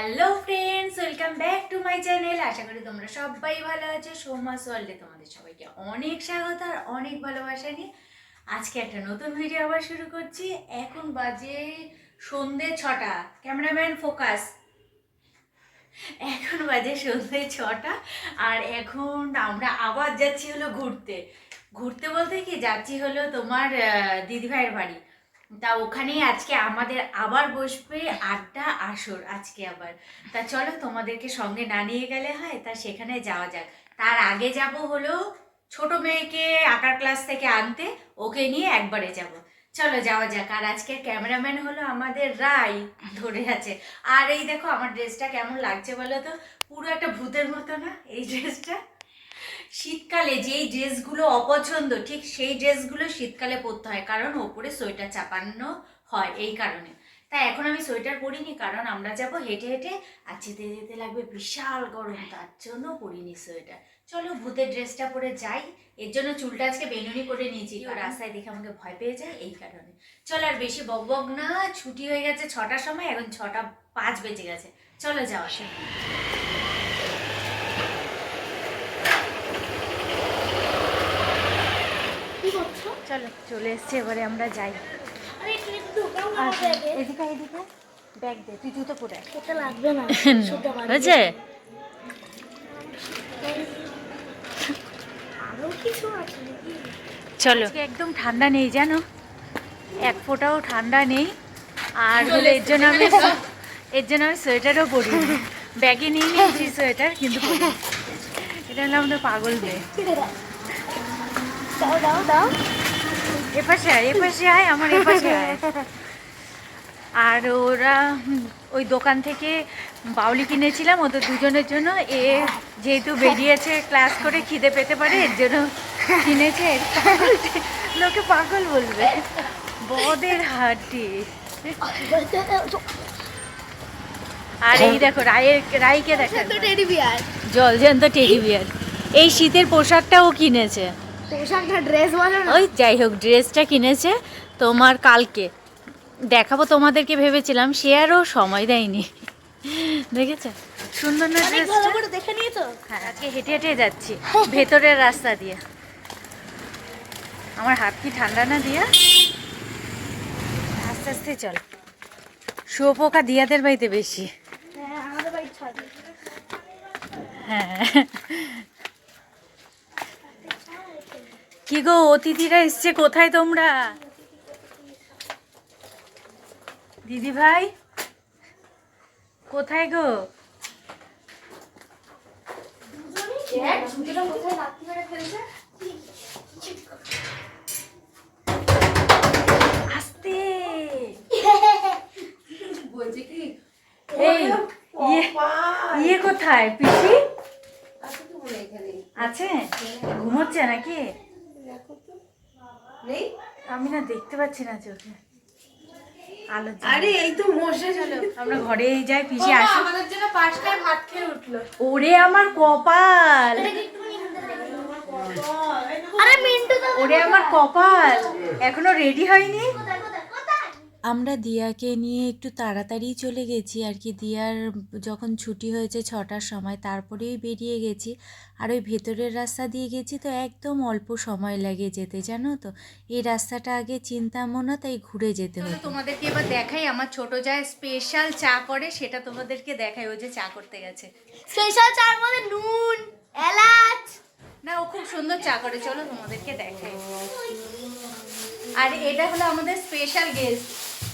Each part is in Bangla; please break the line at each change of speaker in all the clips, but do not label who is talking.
Hello friends, welcome back to my channel. আশা করি তোমরা সবাই ভালো আছো। সৌমাস ওয়ার্ল্ডে তোমাদের সবাইকে অনেক স্বাগত আর অনেক ভালোবাসা নিয়ে আজকে একটা নতুন ভিডিও আবার শুরু করছি। এখন বাজে সন্ধ্যে 6টা। Cameraman focus. এখন বাজে সন্ধ্যে 6টা আর এখন আমরা আবার যাচ্ছি হলো ঘুরতে। ঘুরতে বলতে কি যাচ্ছি হলো তোমার দিদিভাইয়ের বাড়ি। তা ওখানেই আজকে আমাদের আবার বসবে আড্ডা আসর আজকে আবার। তা চলো তোমাদেরকে সঙ্গে না নিয়ে গেলে হয়, তা সেখানে যাওয়া যাক। তার আগে যাব হলো ছোট মেয়েকে আঁকার ক্লাস থেকে আনতে, ওকে নিয়ে একবারে যাব। চলো যাওয়া যাক। আর আজকে ক্যামেরাম্যান হলো আমাদের রাই ধরে আছে। আর এই দেখো আমার ড্রেসটা কেমন লাগছে বলো তো, পুরো একটা ভূতের মতো না এই ড্রেসটা? শীতকালে যেই ড্রেসগুলো অপছন্দ ঠিক সেই ড্রেসগুলো শীতকালে পরতে হয়, কারণ ওপরে সোয়েটার চাপানো হয় এই কারণে। তাই এখন আমি সোয়েটার পরিনি, কারণ আমরা যাব হেঁটে হেঁটে আর যেতে যেতে লাগবে বিশাল গরম, তার জন্য পরিনি সোয়েটার। চলো ভূতের ড্রেসটা পরে যাই। এর জন্য চুলটা আজকে বেনুনি করে নিয়েছি, রাস্তায় দেখে আমাকে ভয় পেয়ে যায় এই কারণে। চলো আর বেশি বক বক না, ছুটি হয়ে গেছে 6টার সময়, এখন 6টা 5 বেজে গেছে। চলো যাওয়া যাক। চলো চলে এসছে, এবারে আমরা যাই। এদিকে এদিকে ব্যাগ দে, তুই জুতো পরে
লাগবে না
হয়েছে। চলো, একদম ঠান্ডা নেই জানো, এক ফোঁটাও ঠান্ডা নেই। আর হলে এর জন্য আমি সোয়েটারও পরি, ব্যাগে নিয়ে নিয়েছি সোয়েটার, কিন্তু এটা হলো আমাদের পাগল মেয়ে।
দাও দাও দাও,
এপাশে আয়, এপাশে আয়, আমার এপাশে আয়। আর ওরা ওই দোকান থেকে বাউলি কিনেছিলাম ওদের দুজনের জন্য। এ যেহেতু বেরিয়েছে ক্লাস করে, খিদে পেতে পারে এর জন্য কিনেছে। লোকে পাগল বলবে, বদের হাড্ডি। আর এই দেখো রাইকে দেখো, জল জ্যান্ত টেডি বিয়ার। এই শীতের পোশাকটা ও কিনেছে,
পোশাকটা ড্রেস বলো না।
ওই যাই হোক ড্রেসটা কিনেছে তোমার কালকে দেখাবো তোমাদেরকে ভেবেছিলাম, সে আরও সময় দেয়নি। দেখেছো সুন্দর না ড্রেসটা?
দেখে নিয়েছো?
হ্যাঁ, আজকে হেঁটে হেঁটে যাচ্ছি ভেতরের রাস্তা দিয়ে। আমার হাত কি ঠান্ডা না দিয়া? আস্তে আস্তে চল। শুয়োপোকা দিয়াদের বাড়িতে বেশি।
হ্যাঁ, আমাদের বাড়ির ছাদে।
হ্যাঁ, কি গো অতিথিরা এসছে, কোথায় তোমরা? দিদি ভাই কোথায় গো? আস্তে
বলছে কি
এই ইয়ে কোথায় পিসি? আছে, ঘুমোচ্ছে নাকি?
নেই?
আমি না দেখতে পাচ্ছি না চোখে আলো।
আরে এই তো মশা।
চলো আমরা ঘরে যাই, পিসি আসো।
আমাদের জন্য 5টায় ভাত খেয়ে উঠলো।
ওরে আমার কপাল,
আরে মিন্টু তো
ওরে আমার কপাল, এখনো রেডি হয়নি। আমরা দিয়াকে নিয়ে একটু তাড়াতাড়ি চলে গেছি আর কি। দিয়ার যখন ছুটি হয়েছে 6টার সময়, তারপরেই বেরিয়ে গেছি। আর ওই ভেতরের রাস্তা দিয়ে গেছি, তো একদম অল্প সময় লাগে যেতে, জানো তো। এই রাস্তাটা আগে চিনতামও না, তাই ঘুরে যেতে হতো। তোমাদেরকে এবার দেখাই, আমার ছোট যায় স্পেশাল চা করে, সেটা তোমাদেরকে দেখাই। ও যে চা করতে গেছে,
স্পেশাল চার মধ্যে নুন এলাচ।
না ও খুব সুন্দর চা করে, চলো তোমাদেরকে দেখাই। আর এটা হলো আমাদের স্পেশাল গেস্ট।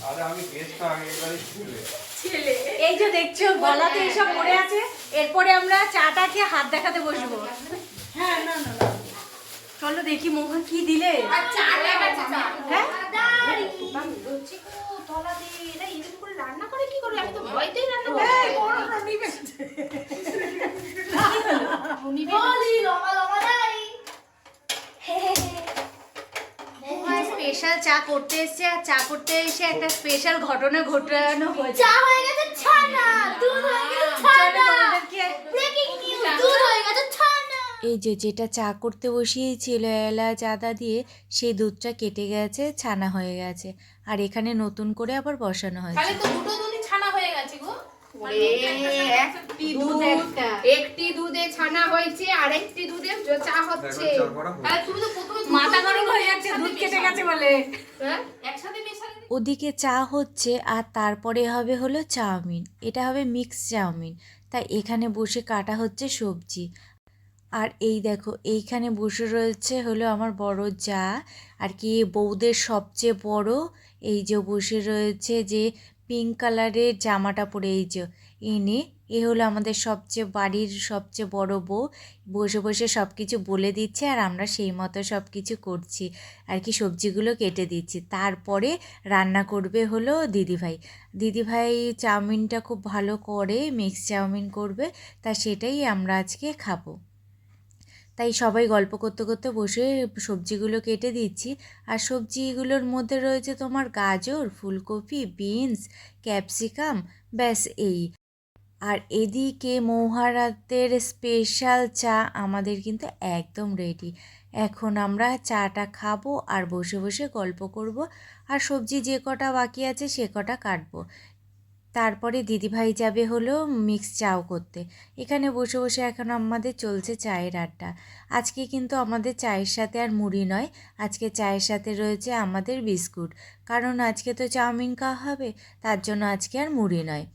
আরে আমি গেস্টটা এবারে
ছেলে, এই যে দেখছো গলাতে এসব পড়ে আছে। এরপরে আমরা চাটা খেয়ে হাত দেখাতে বসবো।
হ্যাঁ, না না
চলো দেখি মোহন কি দিলে।
চা লাগাচ্ছে চা।
হ্যাঁ
রান্না করে কি করে? আমি তো ভয়তেই রান্না করি। এই বড় নিবে।
বলি লম্বা লম্বা দাই।
স্পেশাল চা করতে এসছে, আর চা করতে এসে একটা স্পেশাল ঘটনা ঘটানো হয়েছে।
চা হয়ে গেছে ছানা, দুধ হয়ে গেছে ছানা। ব্রেকিং নিউজ, দুধ হয়ে গেছে ছানা।
এই যে যেটা চা করতে বসিয়েছিল এলাচ আদা দিয়ে, সেই দুধটা কেটে গেছে, ছানা হয়ে গেছে। আর এখানে নতুন করে আবার বসানো হয়েছে।
তাহলে তো দুটো দুধই ছানা হয়ে গেছে গো। একটি দুধে ছানা হয়েছে আর একটি দুধে চা হচ্ছে।
চা করা হচ্ছে।
তুমি তো প্রথমে
মাথা গরম হয়ে যাচ্ছে দুধ কেটে গেছে বলে।
হ্যাঁ একসাথে মেশালে
ওদিকে চা হচ্ছে আর তারপরে হবে হলো চাউমিন, এটা হবে মিক্স চাউমিন। তাই এখানে বসে কাটা হচ্ছে সবজি। আর এই দেখো এইখানে বসে রয়েছে হলো আমার বড় যা, আর কি বউদের সবচেয়ে বড়। এই যে বসে রয়েছে যে পিঙ্ক কালারের জামাটা পরে, এই যে ইনি, এ হলো আমাদের সবচেয়ে বাড়ির সবচেয়ে বড় বউ। বসে বসে সব কিছু বলে দিচ্ছে আর আমরা সেই মতো সব কিছু করছি, আর কি সবজিগুলো কেটে দিচ্ছি। তারপরে রান্না করবে হলো দিদিভাই। দিদিভাই চাউমিনটা খুব ভালো করে, মিক্স চাউমিন করবে, তা সেটাই আমরা আজকে খাবো। তাই সবাই গল্প করতে করতে বসে সবজিগুলো কেটে দিচ্ছি। আর সবজিগুলোর মধ্যে রয়েছে তোমার গাজর, ফুলকপি, বিনস, ক্যাপসিকাম, ব্যাস এই। আর এদিকে মৌহারাতের স্পেশাল চা আমাদের কিন্তু একদম রেডি। এখন আমরা চাটা খাবো আর বসে বসে গল্প করব, আর সবজি যে কটা বাকি আছে সে কটা কাটবো। তারপরে দিদিভাই যাবে হলো মিক্স চাও করতে। এখানে বসে বসে এখন আমাদের চলছে চায়ের আড্ডা। আজকে কিন্তু আমাদের চায়ের সাথে আর মুড়ি নয়, আজকে চায়ের সাথে রয়েছে আমাদের বিস্কুট, কারণ আজকে তো চাউমিন খাওয়া হবে, তার জন্য আজকে আর মুড়ি নয়।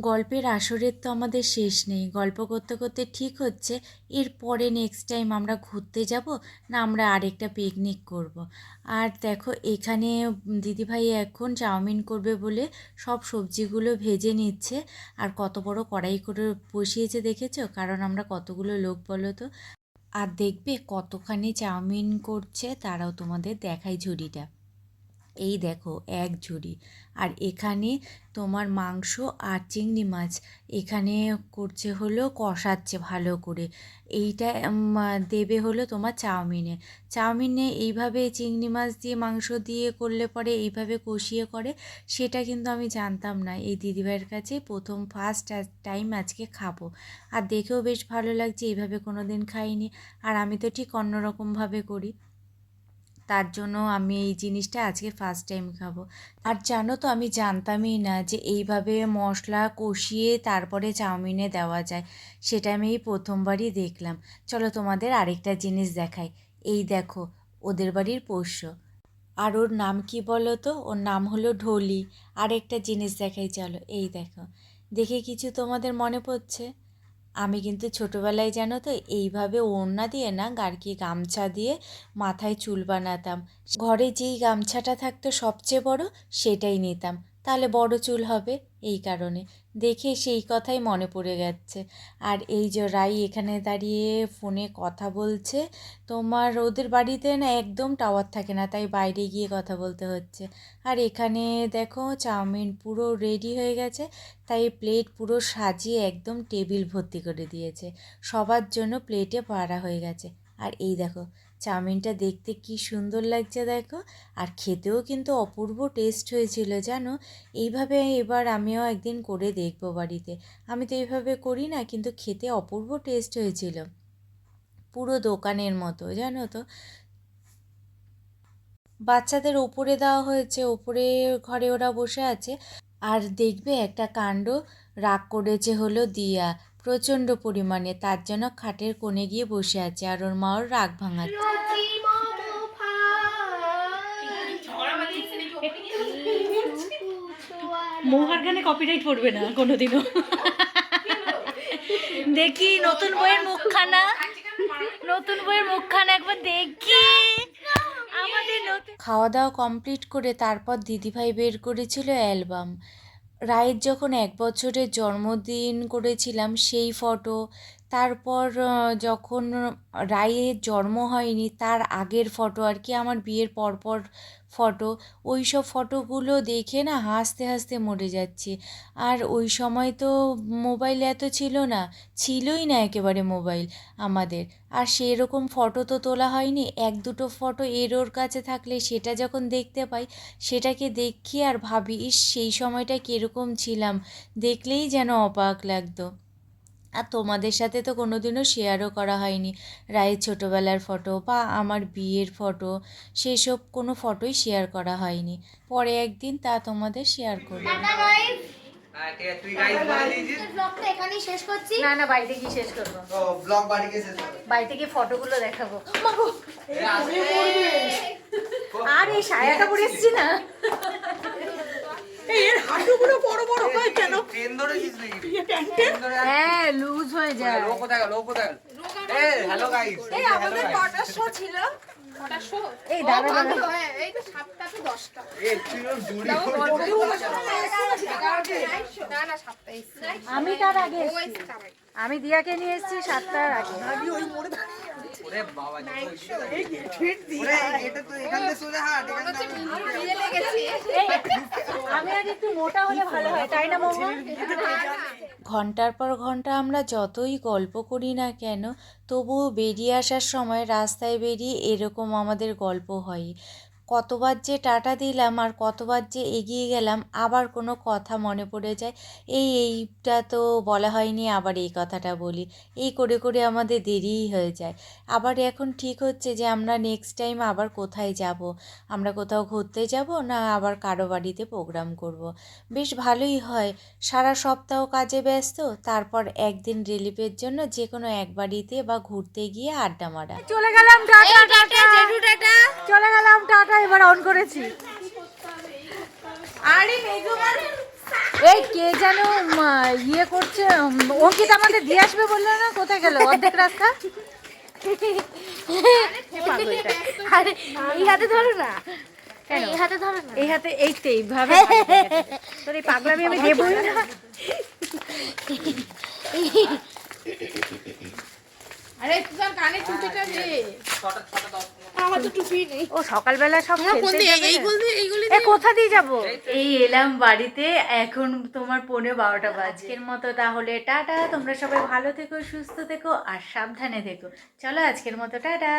গল্পের আসরের তো আমাদের শেষ নেই, গল্প করতে করতে ঠিক হচ্ছে এরপরে নেক্সট টাইম আমরা ঘুরতে যাব না আমরা আরেকটা পিকনিক করব। আর দেখো এখানে দিদিভাই এখন চাউমিন করবে বলে সব সবজিগুলো ভেজে নিচ্ছে। আর কত বড় কড়াই করে বসিয়েছে দেখেছো, কারণ আমরা কতগুলো লোক বলো তো। আর দেখবে কতখানি চাউমিন করছে তারাও তোমাদের দেখাই ঝুড়িটা। এই দেখো এক ঝুড়ি। আর এখানে তোমার মাংস আর চিংড়ি মাছ এখানে করছে হলো কষাচ্ছে ভালো করে। এইটা দেবে হলো তোমার চাউমিনে এইভাবে চিংড়ি মাছ দিয়ে মাংস দিয়ে করলে পরে এইভাবে কষিয়ে করে, সেটা কিন্তু আমি জানতাম না। এই দিদিভাইয়ের কাছে প্রথম ফার্স্ট টাইম আজকে খাবো। আর দেখেও বেশ ভালো লাগছে, এইভাবে কোনো দিন খাইনি। আর আমি তো ঠিক অন্যরকমভাবে করি, তার জন্য আমি এই জিনিসটা আজকে ফার্স্ট টাইম খাবো। আর জানো তো আমি জানতামই না যে এইভাবে মশলা কষিয়ে তারপরে চাউমিনে দেওয়া যায়, সেটা আমি এই প্রথমবারই দেখলাম। চলো তোমাদের আরেকটা জিনিস দেখাই। এই দেখো ওদের বাড়ির পোষ্য, আর ওর নাম কি বলো তো, ওর নাম হলো ঢোলি। আরেকটা জিনিস দেখাই চলো, এই দেখো, দেখে কিছু তোমাদের মনে পড়ছে? আমি কিন্তু ছোটোবেলায় জানো তো এইভাবে ওড়না দিয়ে না, গার্কি গামছা দিয়ে মাথায় চুল বানাতাম। ঘরে যেই গামছাটা থাকতো সবচেয়ে বড় সেটাই নিতাম, তাহলে বড় চুল হবে, এই কারণে দেখে সেই কথাই মনে পড়ে যাচ্ছে। আর এই যে রাই এখানে দাঁড়িয়ে ফোনে কথা বলছে। তোমার ওদের বাড়িতে না একদম টাওয়ার থাকে না, তাই বাইরে গিয়ে কথা বলতে হচ্ছে। আর এখানে দেখো চাউমিন পুরো রেডি হয়ে গেছে, তাই প্লেট পুরো সাজিয়ে একদম টেবিল ভর্তি করে দিয়েছে, সবার জন্য প্লেটে ভরা হয়ে গেছে। আর এই দেখো চাউমিনটা দেখতে কি সুন্দর লাগছে দেখো, আর খেতেও কিন্তু অপূর্ব টেস্ট হয়েছিল জানো। এইভাবে এবার আমিও একদিন করে দেখবো বাড়িতে। আমি তো এইভাবে করি না, কিন্তু খেতে অপূর্ব টেস্ট হয়েছিল, পুরো দোকানের মতো জানো তো। বাচ্চাদের ওপরে দেওয়া হয়েছে, ওপরে ঘরে ওরা বসে আছে। আর দেখবে একটা কাণ্ড, রাগ করেছে হলো দিয়া প্রচণ্ড পরিমাণে, তার জন্য খাটের কোণে গিয়ে বসে আছে আর ওর মা ওর রাগ ভাঙাচ্ছে।
মৌহার গানে কপিরাইট পড়বে না কোনোদিনও। দেখি নতুন বইয়ের মুখখানা, নতুন বইয়ের মুখখানা একবার দেখি আমাদের নতুন।
খাওয়া দাওয়া কমপ্লিট করে তারপর দিদিভাই বের করেছিল অ্যালবাম। রায়ের যখন 1 বছরের জন্মদিন করেছিলাম সেই ফটো, তারপর যখন রায়ের জন্ম হয়নি তার আগের ফটো, আর কি আমার বিয়ের পরপর ফটো, ওই সব ফটোগুলো দেখে না হাসতে হাসতে মরে যাচ্ছি। আর ওই সময় তো মোবাইল এত ছিল না, ছিলই না একেবারে মোবাইল আমাদের। আর সেরকম ফটো তো তোলা হয়নি, 1-2 ফটো এর ওর কাছে থাকলে সেটা যখন দেখতে পাই, সেটাকে দেখি আর ভাবি ইস সেই সময়টা কীরকম ছিলাম, দেখলেই যেন অবাক লাগতো। আর তোমাদের সাথে তো কোনোদিনও শেয়ারও করা হয়নি রায়ের ছোটোবেলার ফটো বা আমার বিয়ের ফটো, সেসব কোনো ফটোই শেয়ার করা হয়নি। পরে একদিন তা তোমাদের শেয়ার করব।
হ্যাঁ ঠিক আছে, তুই গাইস বলে দিয়েছিস।
ব্লগটা এখানেই শেষ করছি।
না না, বাড়িতে কি শেষ করবো?
তো ব্লগ বাড়িতে শেষ হবে।
বাড়িতে গিয়ে ফটোগুলো দেখাবো। আর এই সায়াটা পরে এসছি না, এর হাঁটুগুলো বড় বড় হয় কেন?
ট্রেন ধরেছিস নাকি?
হ্যাঁ, লুজ হয়ে যায়।
লোক কোথায় গেল? এই হ্যালো গাইস।
এই আমাদের কটার শো ছিল? কটার শো?
এই দাঁড়া দাঁড়া,
হ্যাঁ, এই তো 7টা to 10টা।
এই তুই ওর জুড়ি
না, না 7টাই।
আমি তার আগে
ও
এসছি।
এসছে তার আগে।
আমি দিয়াকে নিয়ে এসেছি 7টার আগে।
ওরে বাবা ওরে এটা তো এখান থেকে সোজা হাট এখান থেকে
খিদে লেগেছে।
এই, আমি আগে একটু মোটা হলে ভালো হয়, তাই না মৌমা?
ঘন্টার পর ঘন্টা আমরা যতই গল্প করি না কেন, তবুও বেরিয়ে আসার সময় রাস্তায় বেরিয়ে এরকম আমাদের গল্প হয়। কতবার যে টাটা দিলাম আর কতবার যে এগিয়ে গেলাম, আবার কোনো কথা মনে পড়ে যায়, এইটা তো বলা হয়নি, আবার এই কথাটা বলি, এই করে করে আমাদের দেরিই হয়ে যায়। আবার এখন ঠিক হচ্ছে যে আমরা নেক্সট টাইম আবার কোথায় যাব, আমরা কোথাও ঘুরতে যাব না আবার কারো বাড়িতে প্রোগ্রাম করব। বেশ ভালোই হয়, সারা সপ্তাহ কাজে ব্যস্ত, তারপর একদিন রিলিফের জন্য যে কোনো এক বাড়িতে বা ঘুরতে গিয়ে আড্ডা মারা।
চলে গেলাম, টাটা টাটা, চলে গেলাম, টাটা। এবার অন করেছি। আরে মেঘমাল, এই কে যেন ইয়ে করছে, অঙ্কিত আমাদের দিয়ে আসবে বললো না, কোথায় গেল অর্ধেক রাস্তা?
আরে এই হাতে ধরো না,
কেন?
এই হাতে ধরো না।
এই হাতে এই তো এইভাবে তোর এই পাগলামি আমি দেবই না।
আরে তুই কানে টুপিটা দে। আমার তো টুপি নেই।
ও সকালবেলা সব
কোন
খেলতে
দিয়ে
যাবে না?
এইগুলি
এ কোথা দিয়ে যাব? এই এলাম বাড়িতে, এখন তোমার 11:15 বাজে। আজকের মতো তাহলে টাটা, তোমরা সবাই ভালো থেকো, সুস্থ থেকো আর সাবধানে থেকো। চলো আজকের মতো টাটা।